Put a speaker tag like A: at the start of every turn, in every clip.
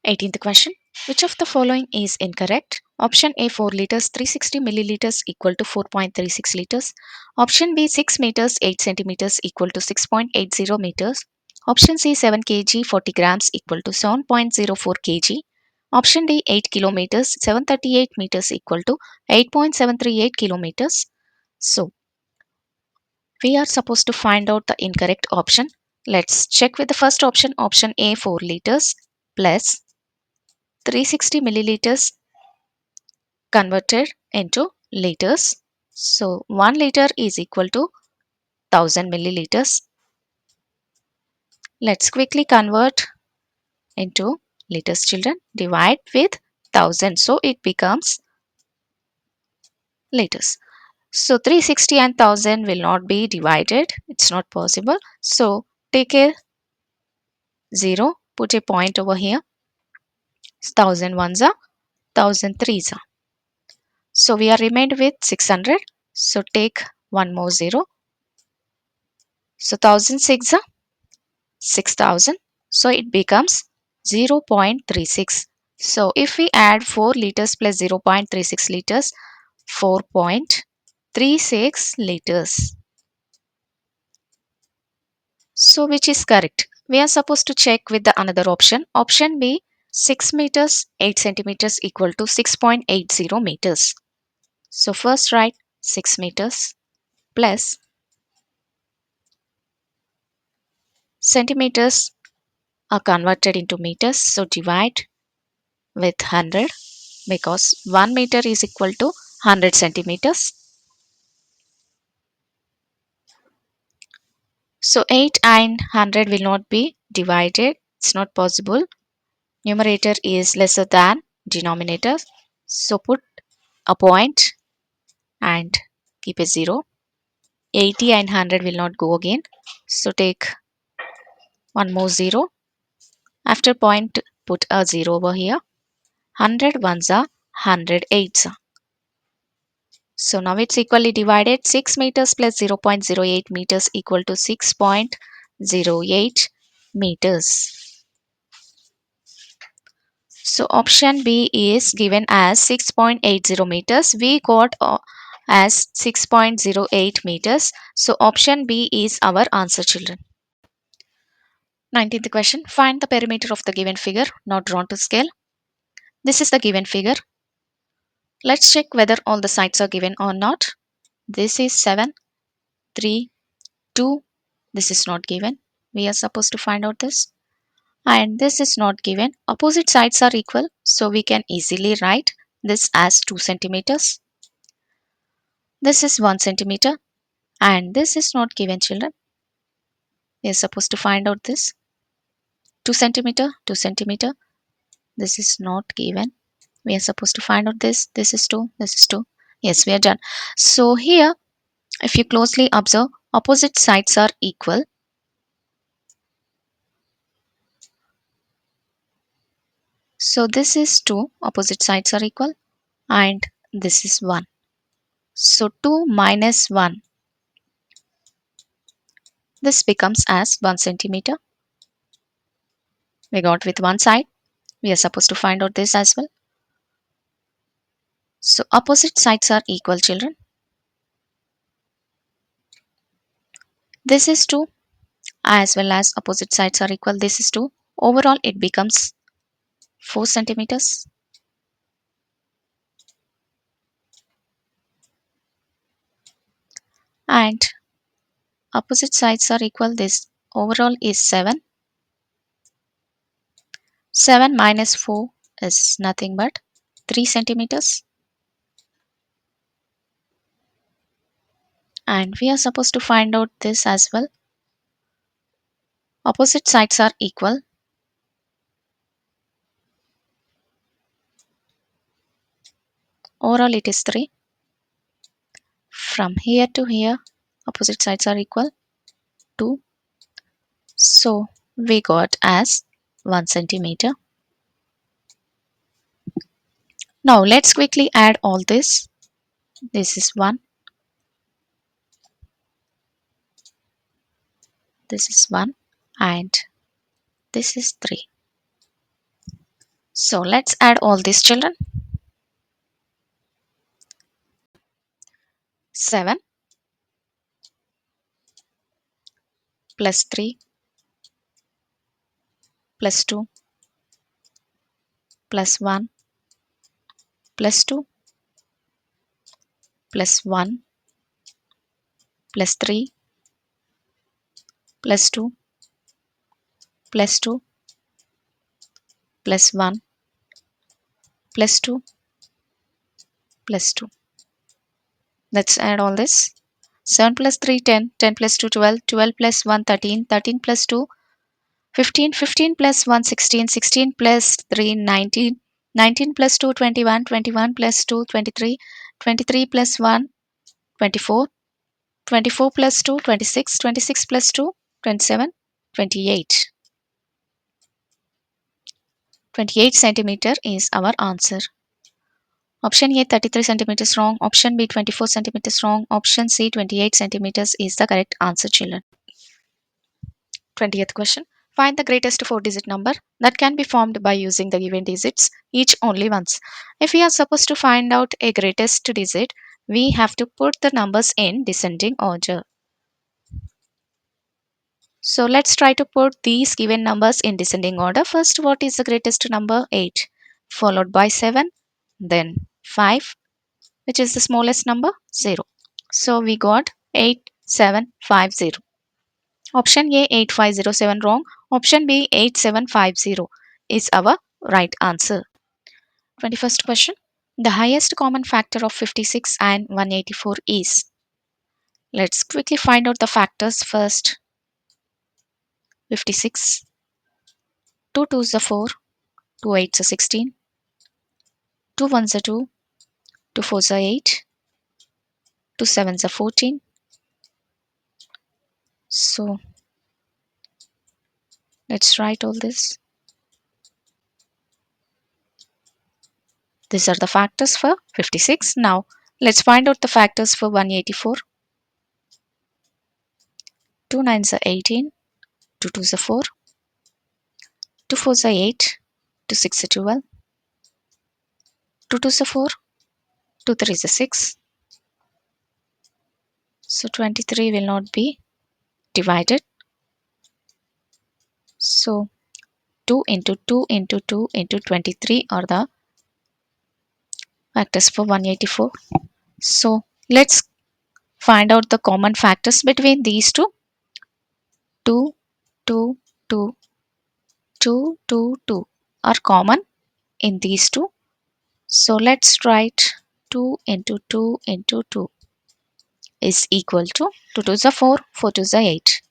A: 18th question. Which of the following is incorrect? Option A 4 liters 360 milliliters equal to 4.36 liters. Option B 6 meters 8 centimeters equal to 6.80 meters. Option C 7 kg 40 grams equal to 7.04 kg. Option D 8 kilometers 738 meters equal to 8.738 kilometers. So we are supposed to find out the incorrect option. Let's check with the first option. Option A 4 liters plus 360 milliliters converted into liters. So 1 liter is equal to 1000 milliliters. Let's quickly convert into liters, children. Divide with 1000. So it becomes liters. So 360 and 1000 will not be divided. It's not possible. So take a 0, put a point over here. 1000 ones are 1000 threes are. So we are remained with 600. So take one more 0. So 1006 are 6000. So it becomes 0.36. So if we add 4 liters plus 0.36 liters, 4.36 liters. So which is correct? We are supposed to check with the another option. Option B 6 meters 8 centimeters equal to 6.80 meters. So first write 6 meters plus centimeters are converted into meters. So divide with 100 because 1 meter is equal to 100 centimeters. So 8 and 100 will not be divided. It's not possible. Numerator is lesser than denominator. So put a point and keep a 0. 80 and 100 will not go again. So take one more 0. After point, put a 0 over here. 100 ones are 100 eights. So now it's equally divided. 6 meters plus 0.08 meters equal to 6.08 meters. So option B is given as 6.80 meters. We got as 6.08 meters. So option B is our answer, children. 19th question. Find the perimeter of the given figure not drawn to scale. This is the given figure. Let's check whether all the sides are given or not. This is 7, 3, 2. This is not given. We are supposed to find out this. And this is not given. Opposite sides are equal. So we can easily write this as 2 centimeters. This is 1 centimeter. And this is not given, children. We are supposed to find out this. 2 centimeter, 2 centimeter. This is not given. We are supposed to find out this. This is 2, this is 2. Yes, we are done. So here, if you closely observe, opposite sides are equal. So this is 2, opposite sides are equal, and this is 1. So 2 minus 1, this becomes as 1 centimeter. We got with one side. We are supposed to find out this as well. So opposite sides are equal, children. This is 2 as well as opposite sides are equal. This is 2. Overall, it becomes 4 centimeters. And opposite sides are equal. This overall is 7. 7 minus 4 is nothing but 3 centimeters. And we are supposed to find out this as well. Opposite sides are equal. Overall, it is 3. From here to here, opposite sides are equal. 2. So we got as 1 centimeter. Now let's quickly add all this. This is 1. This is 1. And this is 3. So let's add all these children. 7 plus 3 plus 2 plus 1 plus 2 plus 1 plus 3 plus 2 plus 2 plus 1 plus 2 plus 2. Let's add all this. 7 plus 3, 10, 10 plus 2, 12, 12 plus 1, 13, 13 plus 2, 15, 15 plus 1, 16, 16 plus 3, 19, 19 plus 2, 21, 21 plus 2, 23, 23 plus 1, 24, 24 plus 2, 26, 26 plus 2, 27, 28. 28 centimeter is our answer. Option A 33 centimeters wrong. Option B 24 centimeters wrong. Option C 28 centimeters is the correct answer, children. 20th question. Find the greatest four-digit number that can be formed by using the given digits each only once. If we are supposed to find out a greatest digit, we have to put the numbers in descending order. So let's try to put these given numbers in descending order. First, what is the greatest number? 8, followed by 7, then 5, which is the smallest number? 0. So we got 8750. Option A 8507 wrong. Option B 8750 is our right answer. 21st question. The highest common factor of 56 and 184 is. Let's quickly find out the factors first. 56, 2 2s are 4, 2 8s are 16, 2 1s are 2, 2 4s are 8, 2 7s are 14. So let's write all this. These are the factors for 56. Now let's find out the factors for 184. 2 9s are 18, 2 2s are 4, 2 4s are 8, 2 6 are 12, 2 2s are 4, 2 3s are 6. So 23 will not be divided. So 2 into 2 into 2 into 23 are the factors for 184. So let's find out the common factors between these two. 2, 2, 2, 2, 2, 2 are common in these two. So let's write 2 into 2 into 2 is equal to 2 2s are 4, 4 2s are 8.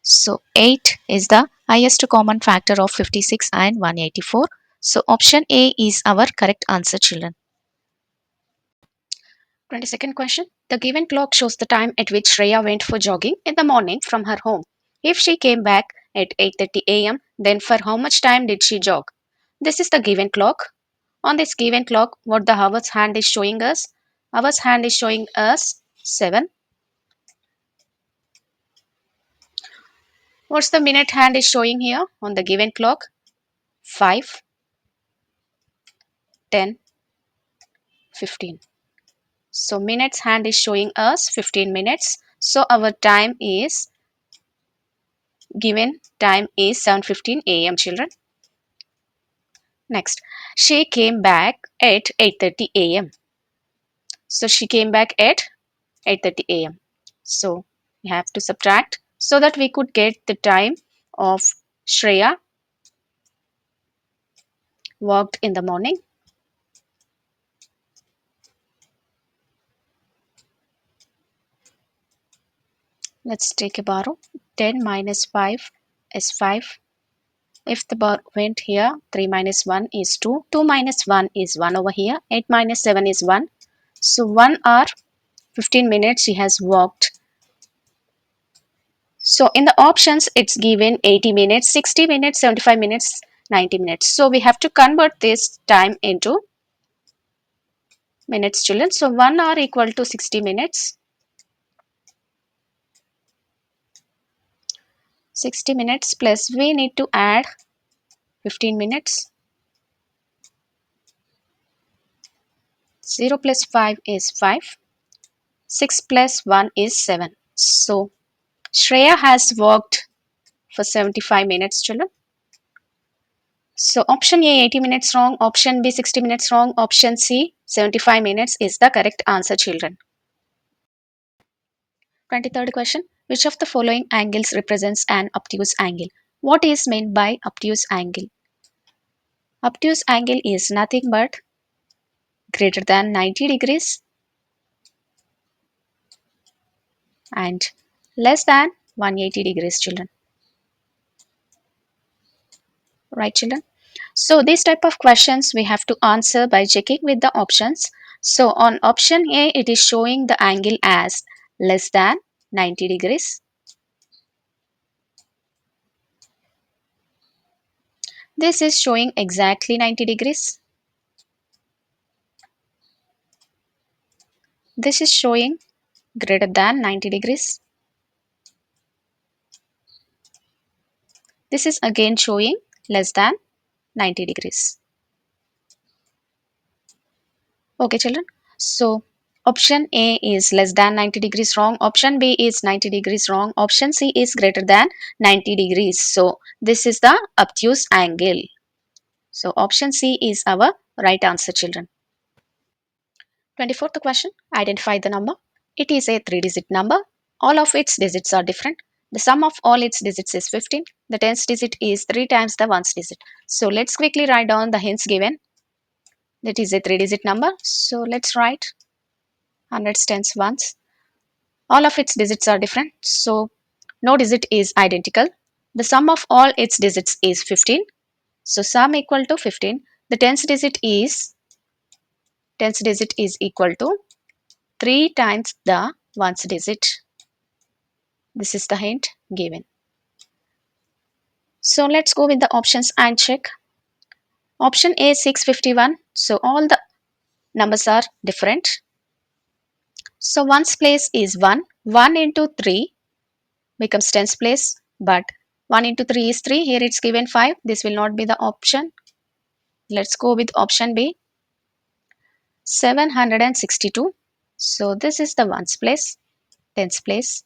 A: So 8 is the highest common factor of 56 and 184. So option A is our correct answer, children. 22nd question. The given clock shows the time at which Shreya went for jogging in the morning from her home. If she came back at 8:30 a.m., then for how much time did she jog? This is the given clock. On this given clock, what the hour's hand is showing us? Hour's hand is showing us 7. What's the minute hand is showing here on the given clock? 5, 10, 15. So minutes hand is showing us 15 minutes. So our time is given time is 7:15 a.m. children. Next, she came back at 8:30 a.m. So she came back at 8:30 a.m. So we have to subtract so that we could get the time of Shreya walked in the morning. Let's take a borrow. 10 minus 5 is 5. If the bar went here, 3 minus 1 is 2. 2 minus 1 is 1 over here. 8 minus 7 is 1. So 1 hour, 15 minutes she has walked. So in the options, it's given 80 minutes, 60 minutes, 75 minutes, 90 minutes. So we have to convert this time into minutes, children. So 1 hour equal to 60 minutes. 60 minutes plus we need to add 15 minutes. 0 plus 5 is 5. 6 plus 1 is 7. So Shreya has worked for 75 minutes, children. So option A 80 minutes wrong, option B 60 minutes wrong, option C 75 minutes is the correct answer, children. 23rd question. Which of the following angles represents an obtuse angle? What is meant by obtuse angle? Obtuse angle is nothing but greater than 90 degrees and less than 180 degrees, children. Right, children? So this type of questions we have to answer by checking with the options. So on option A, it is showing the angle as less than 90 degrees. This is showing exactly 90 degrees. This is showing greater than 90 degrees. This is again showing less than 90 degrees. Okay, children. So option A is less than 90 degrees wrong. Option B is 90 degrees wrong. Option C is greater than 90 degrees. So this is the obtuse angle. So option C is our right answer, children. 24th question. Identify the number. It is a 3-digit number. All of its digits are different. The sum of all its digits is 15. The tens digit is 3 times the ones digit. So let's quickly write down the hints given. That is a 3-digit number. So let's write hundreds, tens, ones. All of its digits are different. So no digit is identical. The sum of all its digits is 15. So sum equal to 15. The tens digit is equal to 3 times the ones digit. This is the hint given. So let's go with the options and check. Option A 651. So all the numbers are different. So ones place is 1. 1 into 3 becomes tens place. But 1 into 3 is 3. Here it's given 5. This will not be the option. Let's go with option B. 762. So this is the ones place, tens place,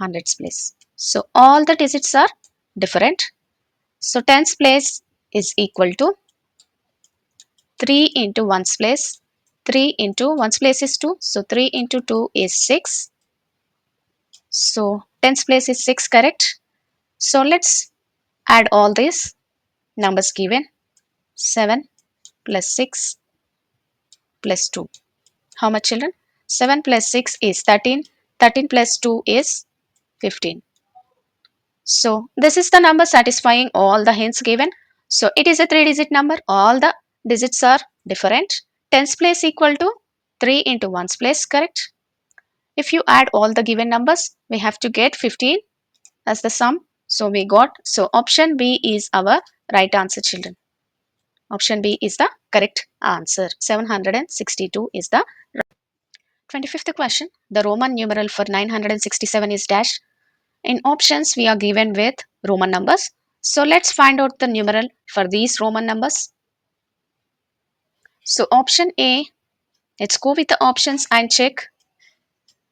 A: hundreds place. So all the digits are different. So tens place is equal to 3 into ones place. 3 into ones place is 2. So 3 into 2 is 6. So tens place is 6, correct? So let's add all these numbers given. 7 plus 6 plus 2. How much, children? 7 plus 6 is 13. 13 plus 2 is 15. So this is the number satisfying all the hints given. So it is a 3-digit number. All the digits are different. Tens place equal to 3 into ones place, correct? If you add all the given numbers, we have to get 15 as the sum. So option B is our right answer, children. Option B is the correct answer. 762 is the 25th question. The Roman numeral for 967 is dash. In options, we are given with Roman numbers. So let's find out the numeral for these Roman numbers. So option A, let's go with the options and check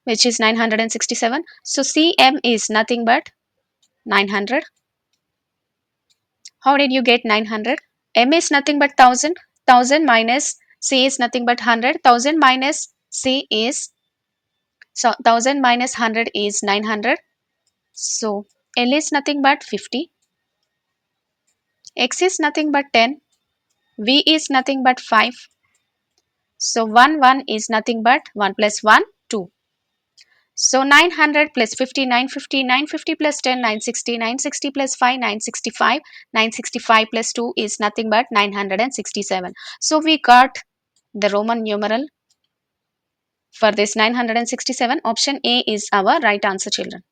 A: which is 967. So CM is nothing but 900. How did you get 900? M is nothing but 1000. 1000 minus C is nothing but 100. 1000 minus C is, so 1000 minus 100 is 900. So L is nothing but 50. X is nothing but 10. V is nothing but 5. So 1 is nothing but 1 plus 1, 2. So 900 plus 50, 950, 950 plus 10, 960, 960 plus 5, 965, 965 plus 2 is nothing but 967. So we got the Roman numeral for this 967. Option A is our right answer, children.